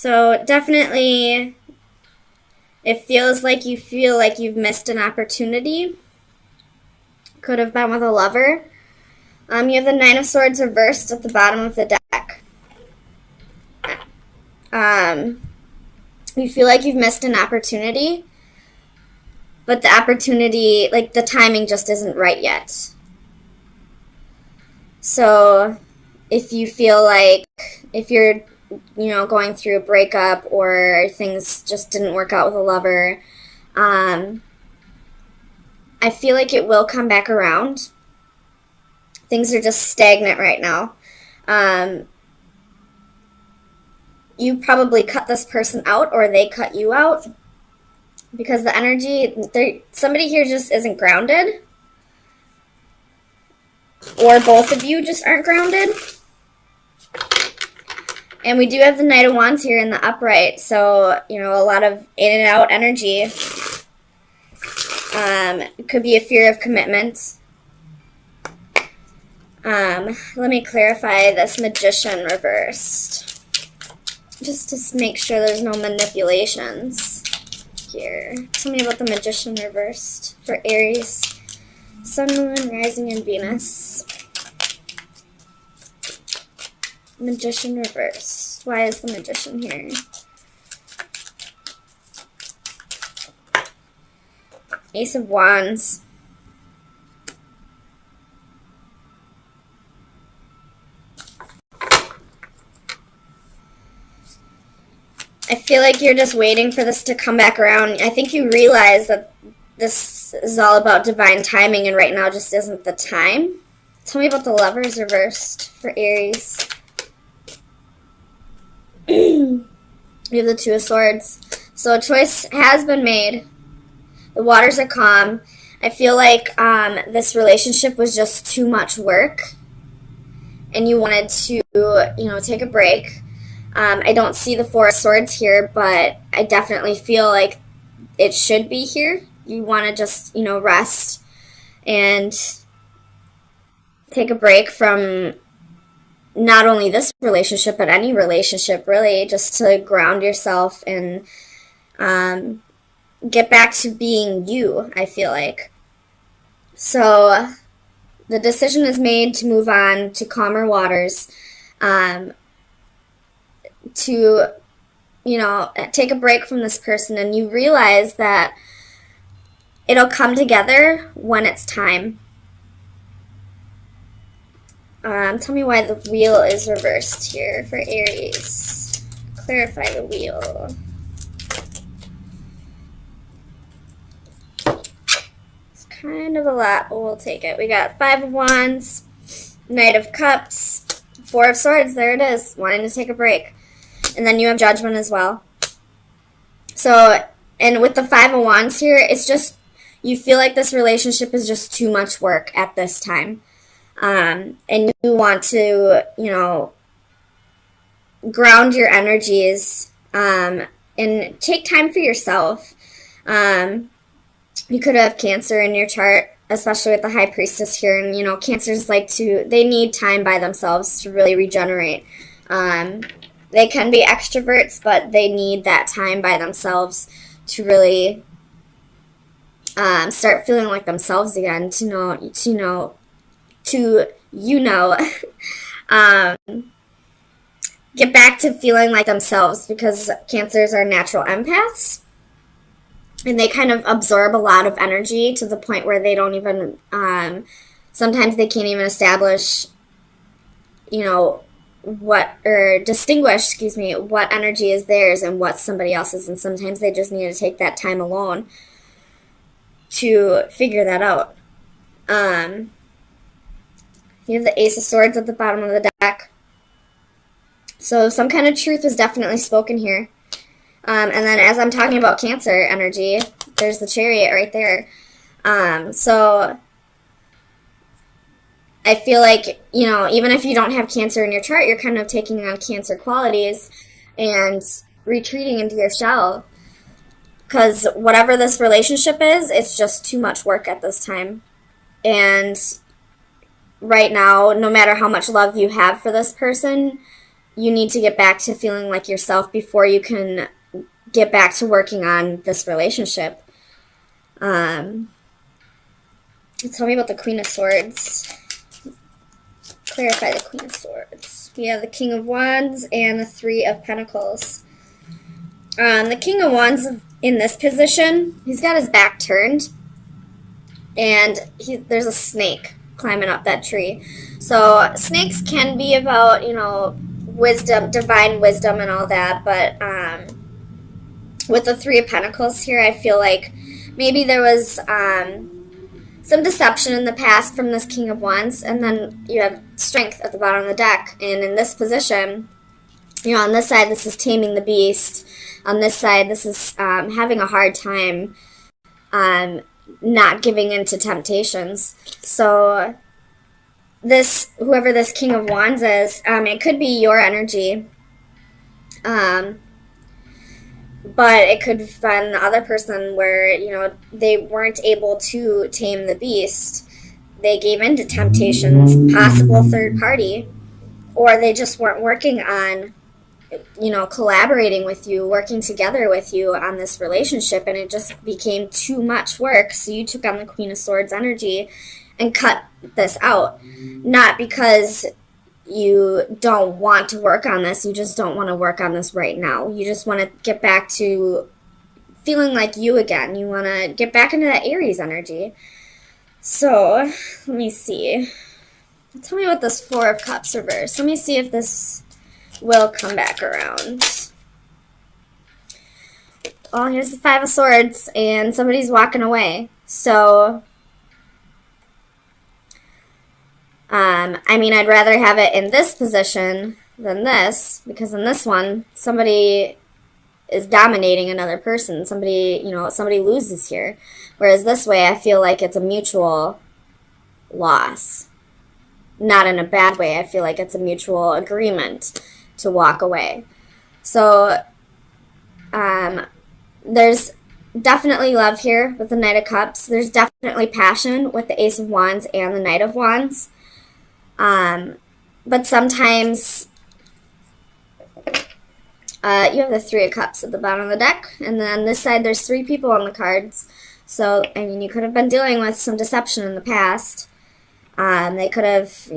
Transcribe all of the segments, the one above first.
So definitely it feels like you feel like you've missed an opportunity. Could have been with a lover. You have the Nine of Swords reversed at the bottom of the deck. You feel like you've missed an opportunity, but the opportunity, like the timing just isn't right yet. So if you feel like, if you're, going through a breakup or things just didn't work out with a lover, I feel like it will come back around. Things are just stagnant right now. You probably cut this person out or they cut you out because the energy, somebody here just isn't grounded, or both of you just aren't grounded. And we do have the Knight of Wands here in the upright, so, a lot of in and out energy. It could be a fear of commitment. Let me clarify this Magician reversed, just to make sure there's no manipulations here. Tell me about the Magician reversed for Aries, Sun, Moon, Rising, and Venus. Magician reversed. Why is the Magician here? Ace of Wands. I feel like you're just waiting for this to come back around. I think you realize that this is all about divine timing, and right now just isn't the time. Tell me about the Lovers reversed for Aries. You have the Two of Swords. So a choice has been made. The waters are calm. I feel like this relationship was just too much work, and you wanted to, take a break. I don't see the Four of Swords here, but I definitely feel like it should be here. You want to just, rest and take a break from not only this relationship, but any relationship, really, just to ground yourself and get back to being you, I feel like. So the decision is made to move on to calmer waters, to, take a break from this person, and you realize that it'll come together when it's time. Tell me why the Wheel is reversed here for Aries. Clarify the Wheel. It's kind of a lot, but we'll take it. We got Five of Wands, Knight of Cups, Four of Swords. There it is, wanting to take a break. And then you have Judgment as well. So, and with the Five of Wands here, it's just, you feel like this relationship is just too much work at this time. And you want to, ground your energies, and take time for yourself. You could have Cancer in your chart, especially with the High Priestess here. And, Cancers they need time by themselves to really regenerate. They can be extroverts, but they need that time by themselves to really start feeling like themselves again, get back to feeling like themselves, because Cancers are natural empaths, and they kind of absorb a lot of energy to the point where they don't even, sometimes they can't even establish, distinguish, what energy is theirs and what somebody else's, and sometimes they just need to take that time alone to figure that out. You have the Ace of Swords at the bottom of the deck. So some kind of truth is definitely spoken here. And then as I'm talking about Cancer energy, there's the Chariot right there. So I feel like, even if you don't have Cancer in your chart, you're kind of taking on Cancer qualities and retreating into your shell. Because whatever this relationship is, it's just too much work at this time. And right now, no matter how much love you have for this person, you need to get back to feeling like yourself before you can get back to working on this relationship. Tell me about the Queen of Swords. Clarify the Queen of Swords. We have the King of Wands and the Three of Pentacles. The King of Wands in this position, he's got his back turned, and there's a snake climbing up that tree. So snakes can be about, wisdom, divine wisdom and all that, but with the Three of Pentacles here, I feel like maybe there was some deception in the past from this King of Wands, and then you have Strength at the bottom of the deck, and in this position, on this side, this is taming the beast. On this side, this is having a hard time not giving in to temptations. So whoever this King of Wands is, it could be your energy, but it could have been the other person where, they weren't able to tame the beast. They gave in to temptations, possible third party, or they just weren't working on, collaborating with you, working together with you on this relationship, and it just became too much work. So you took on the Queen of Swords energy and cut this out. Not because you don't want to work on this, you just don't want to work on this right now. You just want to get back to feeling like you again. You want to get back into that Aries energy. So, let me see. Tell me about this Four of Cups reverse. Let me see if this will come back around. Well, here's the Five of Swords, and somebody's walking away. So, I'd rather have it in this position than this, because in this one, somebody is dominating another person. Somebody loses here. Whereas this way, I feel like it's a mutual loss. Not in a bad way. I feel like it's a mutual agreement to walk away. So, there's definitely love here with the Knight of Cups. There's definitely passion with the Ace of Wands and the Knight of Wands. But sometimes you have the Three of Cups at the bottom of the deck, and then on this side there's three people on the cards. So, you could have been dealing with some deception in the past. They could have,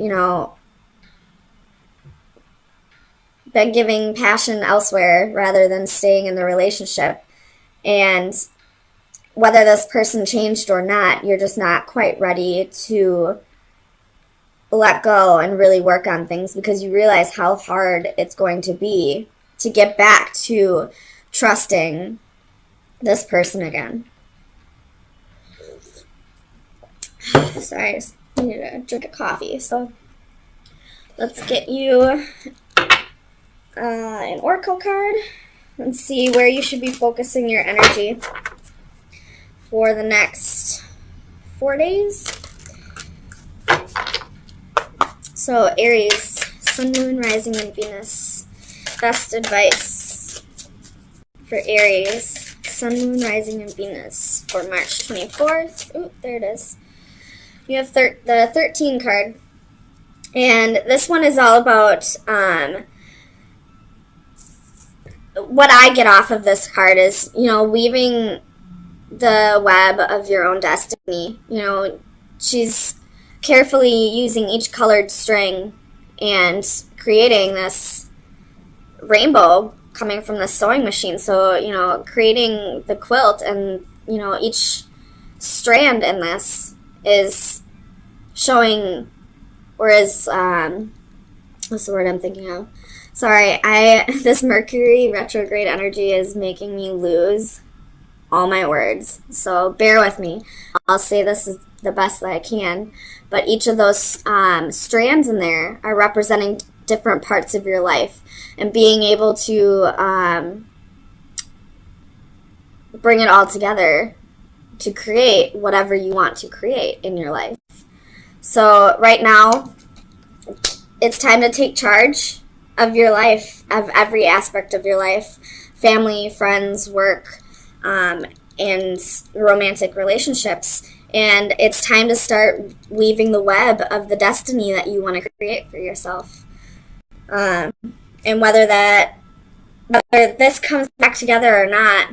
been giving passion elsewhere rather than staying in the relationship. And whether this person changed or not, you're just not quite ready to let go and really work on things, because you realize how hard it's going to be to get back to trusting this person again. Sorry, I just needed a drink of coffee. So let's get you an Oracle card and see where you should be focusing your energy for the next 4 days. So Aries, Sun, Moon, Rising, and Venus. Best advice for Aries, Sun, Moon, Rising, and Venus for March 24th. Ooh, there it is. You have the 13 card. And this one is all about, what I get off of this card is, weaving the web of your own destiny. She's carefully using each colored string and creating this rainbow coming from the sewing machine. So, creating the quilt, and, each strand in this is showing, or is, what's the word I'm thinking of? Sorry, this Mercury retrograde energy is making me lose all my words. So bear with me. I'll say this is the best that I can. But each of those strands in there are representing different parts of your life. And being able to bring it all together to create whatever you want to create in your life. So right now, it's time to take charge of your life, of every aspect of your life. Family, friends, work, and romantic relationships. And it's time to start weaving the web of the destiny that you want to create for yourself. And And whether this comes back together or not,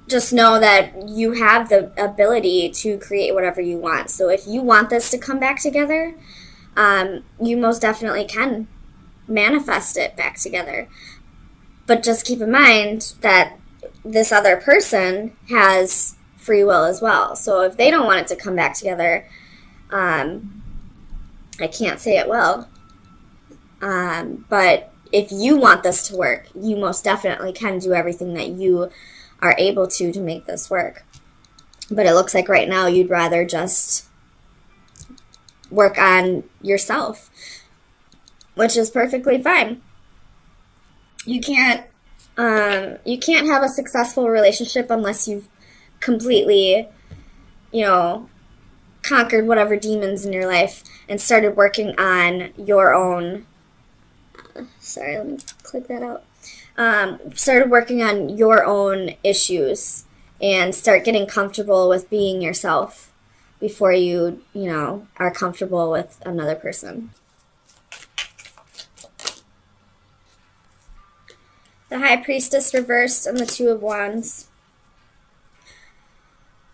just know that you have the ability to create whatever you want. So if you want this to come back together, you most definitely can manifest it back together. But just keep in mind that this other person has free will as well. So if they don't want it to come back together, I can't say it will. But if you want this to work, you most definitely can do everything that you are able to make this work. But it looks like right now you'd rather just work on yourself, which is perfectly fine. You can't have a successful relationship unless you've completely, conquered whatever demons in your life and started working on your own. Sorry, let me click that out. Started working on your own issues and start getting comfortable with being yourself before you are comfortable with another person. The High Priestess reversed and the Two of Wands.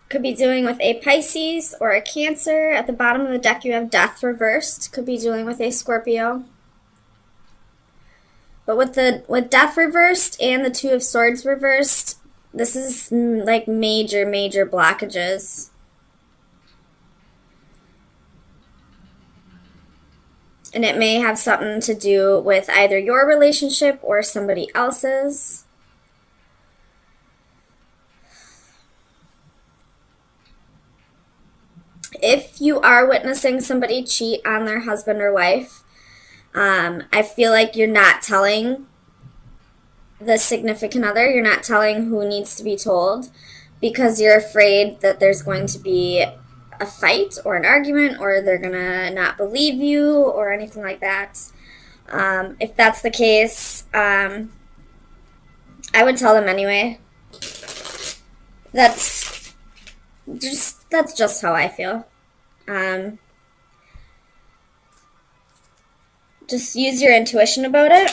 Could be dealing with a Pisces or a Cancer. At the bottom of the deck you have Death reversed. Could be dealing with a Scorpio. But with Death reversed and the Two of Swords reversed, this is like major blockages. And it may have something to do with either your relationship or somebody else's. If you are witnessing somebody cheat on their husband or wife, I feel like you're not telling the significant other. You're not telling who needs to be told because you're afraid that there's going to be a fight or an argument or they're going to not believe you or anything like that. If that's the case, I would tell them anyway. That's just how I feel. Just use your intuition about it.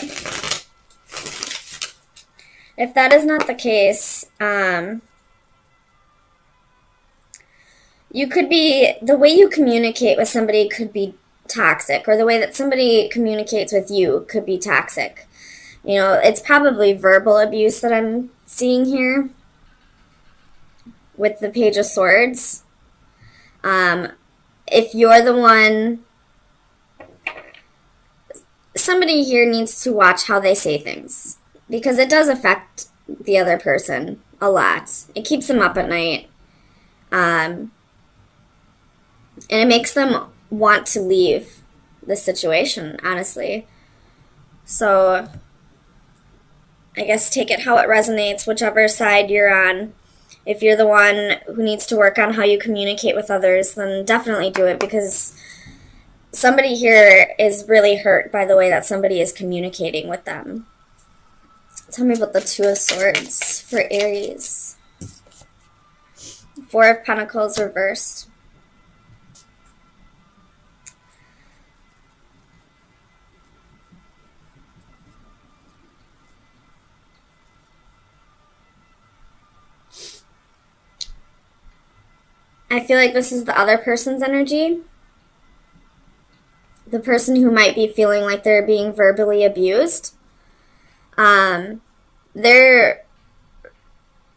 If that is not the case, the way you communicate with somebody could be toxic, or the way that somebody communicates with you could be toxic. It's probably verbal abuse that I'm seeing here with the Page of Swords. If you're the one, somebody here needs to watch how they say things, because it does affect the other person a lot. It keeps them up at night. And it makes them want to leave the situation, honestly. So I guess take it how it resonates, whichever side you're on. If you're the one who needs to work on how you communicate with others, then definitely do it, because somebody here is really hurt by the way that somebody is communicating with them. Tell me about the Two of Swords for Aries. Four of Pentacles reversed. I feel like this is the other person's energy. The person who might be feeling like they're being verbally abused. They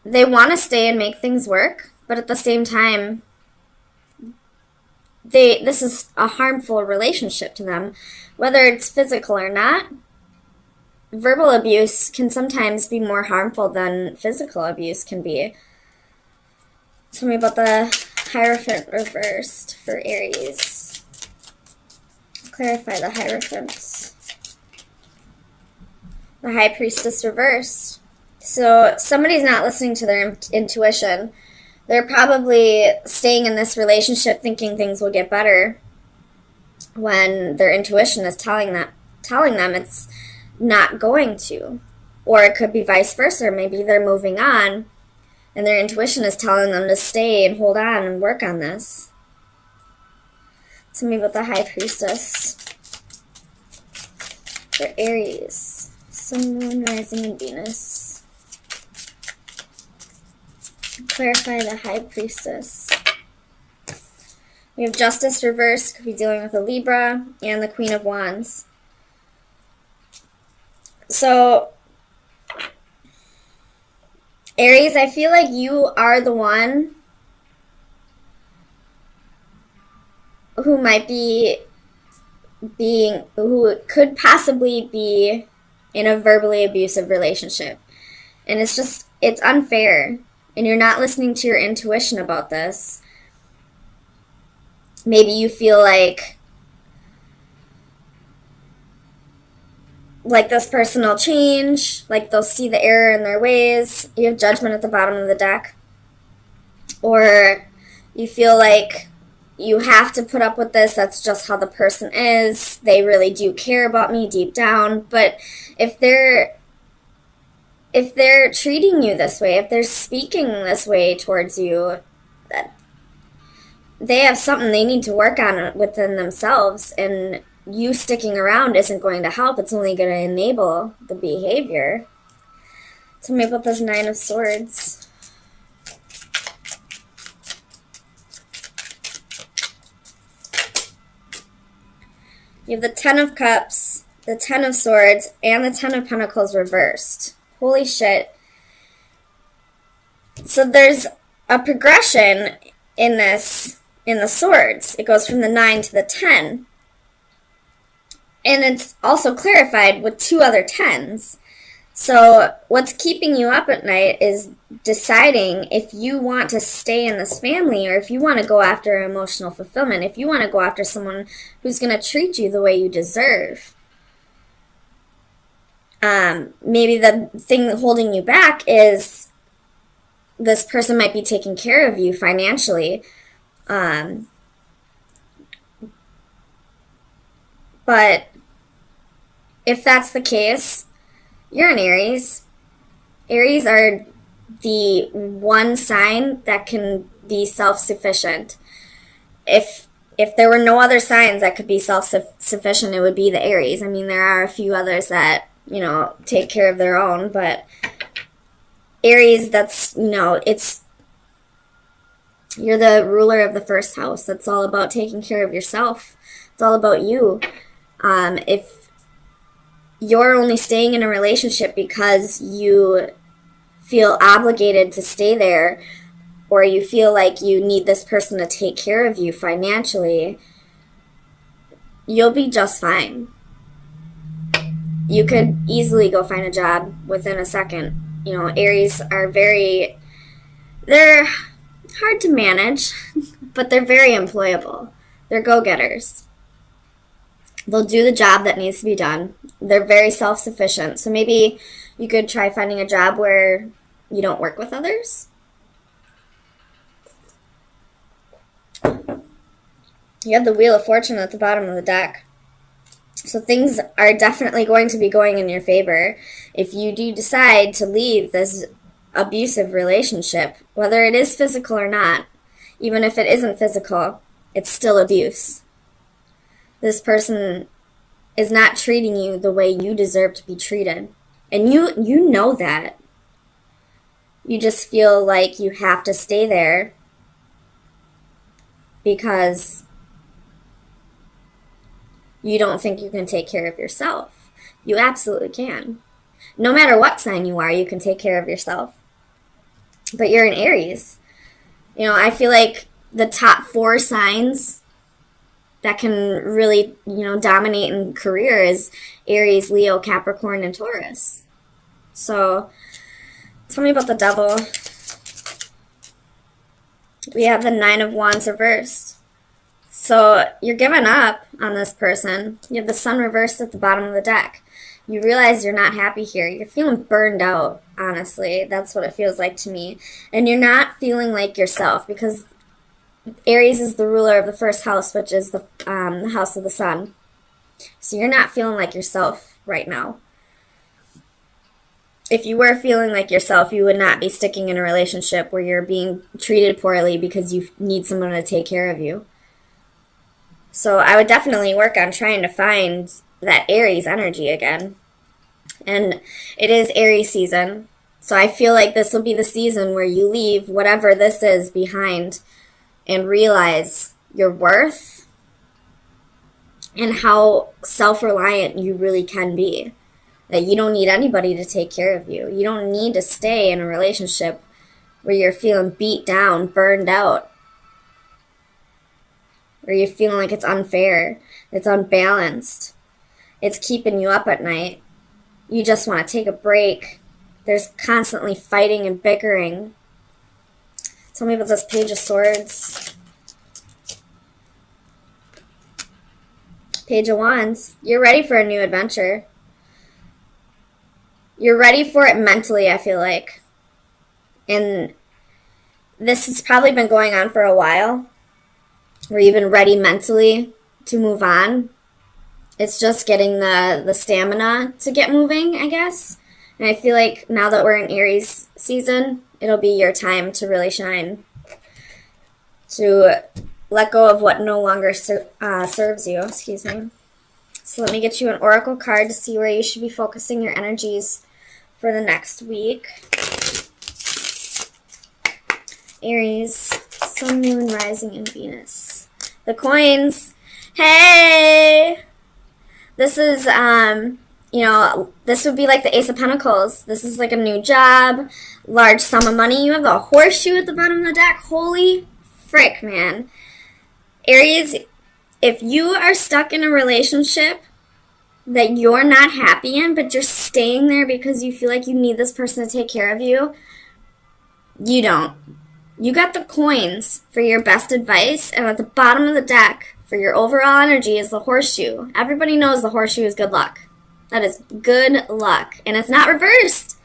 want to stay and make things work, but at the same time, this is a harmful relationship to them. Whether it's physical or not, verbal abuse can sometimes be more harmful than physical abuse can be. Tell me about the Hierophant reversed for Aries. Clarify the Hierophant. The High Priestess reversed. So somebody's not listening to their intuition. They're probably staying in this relationship thinking things will get better when their intuition is telling them it's not going to. Or it could be vice versa. Maybe they're moving on and their intuition is telling them to stay and hold on and work on this. Tell me about the High Priestess. for Aries. Sun, Moon, Rising, and Venus. Clarify the High Priestess. We have Justice reversed, could be dealing with a Libra, and the Queen of Wands. So, Aries, I feel like you are the one who might be who could possibly be in a verbally abusive relationship. And it's unfair. And you're not listening to your intuition about this. Maybe you feel like this person will change, like they'll see the error in their ways. You have Judgment at the bottom of the deck. Or you feel like you have to put up with this, that's just how the person is. They really do care about me deep down. But if they're treating you this way, if they're speaking this way towards you, they have something they need to work on within themselves, and you sticking around isn't going to help. It's only going to enable the behavior. Tell me about this Nine of Swords. You have the Ten of Cups, the Ten of Swords, and the Ten of Pentacles reversed. Holy shit. So there's a progression in the swords. It goes from the 9 to the 10. And it's also clarified with 2 other 10s. So what's keeping you up at night is deciding if you want to stay in this family, or if you want to go after emotional fulfillment, if you want to go after someone who's going to treat you the way you deserve. Maybe the thing holding you back is this person might be taking care of you financially. But if that's the case, you're an Aries. Aries are the one sign that can be self-sufficient. If there were no other signs that could be self-sufficient, it would be the Aries. I mean, there are a few others that, take care of their own, but Aries, that's, you're the ruler of the first house. That's all about taking care of yourself. It's all about you. If you're only staying in a relationship because you feel obligated to stay there, or you feel like you need this person to take care of you financially, you'll be just fine. You could easily go find a job within a second. Aries are they're hard to manage, but they're very employable. They're go-getters. They'll do the job that needs to be done. They're very self-sufficient. So maybe you could try finding a job where you don't work with others. You have the Wheel of Fortune at the bottom of the deck. So things are definitely going to be going in your favor if you do decide to leave this abusive relationship, whether it is physical or not. Even if it isn't physical, it's still abuse. This person is not treating you the way you deserve to be treated. And you know that. You just feel like you have to stay there because you don't think you can take care of yourself. You absolutely can. No matter what sign you are, you can take care of yourself. But you're an Aries. I feel like the top 4 signs that can really, dominate in career is Aries, Leo, Capricorn, and Taurus. So, tell me about the Devil. We have the 9 of Wands reversed. So, you're giving up on this person. You have the Sun reversed at the bottom of the deck. You realize you're not happy here. You're feeling burned out, honestly. That's what it feels like to me. And you're not feeling like yourself because Aries is the ruler of the first house, which is the house of the sun. So you're not feeling like yourself right now. If you were feeling like yourself, you would not be sticking in a relationship where you're being treated poorly because you need someone to take care of you. So I would definitely work on trying to find that Aries energy again. And it is Aries season. So I feel like this will be the season where you leave whatever this is behind and realize your worth and how self-reliant you really can be. That you don't need anybody to take care of you. You don't need to stay in a relationship where you're feeling beat down, burned out, where you're feeling like it's unfair, it's unbalanced, it's keeping you up at night. You just want to take a break. There's constantly fighting and bickering. Tell me about this Page of Swords. Page of Wands. You're ready for a new adventure. You're ready for it mentally, I feel like. And this has probably been going on for a while, where you've been ready mentally to move on. It's just getting the stamina to get moving, I guess. And I feel like now that we're in Aries season, it'll be your time to really shine. To let go of what no longer serves you. Excuse me. So let me get you an oracle card to see where you should be focusing your energies for the next week. Aries, Sun, Moon, Rising, and Venus. The coins. Hey! This is, this would be like the Ace of Pentacles. This is like a new job, large sum of money. You have the horseshoe at the bottom of the deck. Holy frick, man. Aries, if you are stuck in a relationship that you're not happy in, but you're staying there because you feel like you need this person to take care of you, you don't. You got the coins for your best advice, and at the bottom of the deck for your overall energy is the horseshoe. Everybody knows the horseshoe is good luck. That is good luck. And it's not reversed.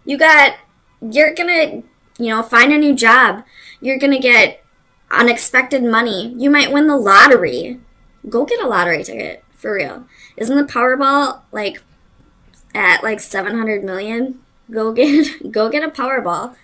You're going to, find a new job. You're going to get unexpected money. You might win the lottery. Go get a lottery ticket, for real. Isn't the Powerball at 700 million? Go get a Powerball.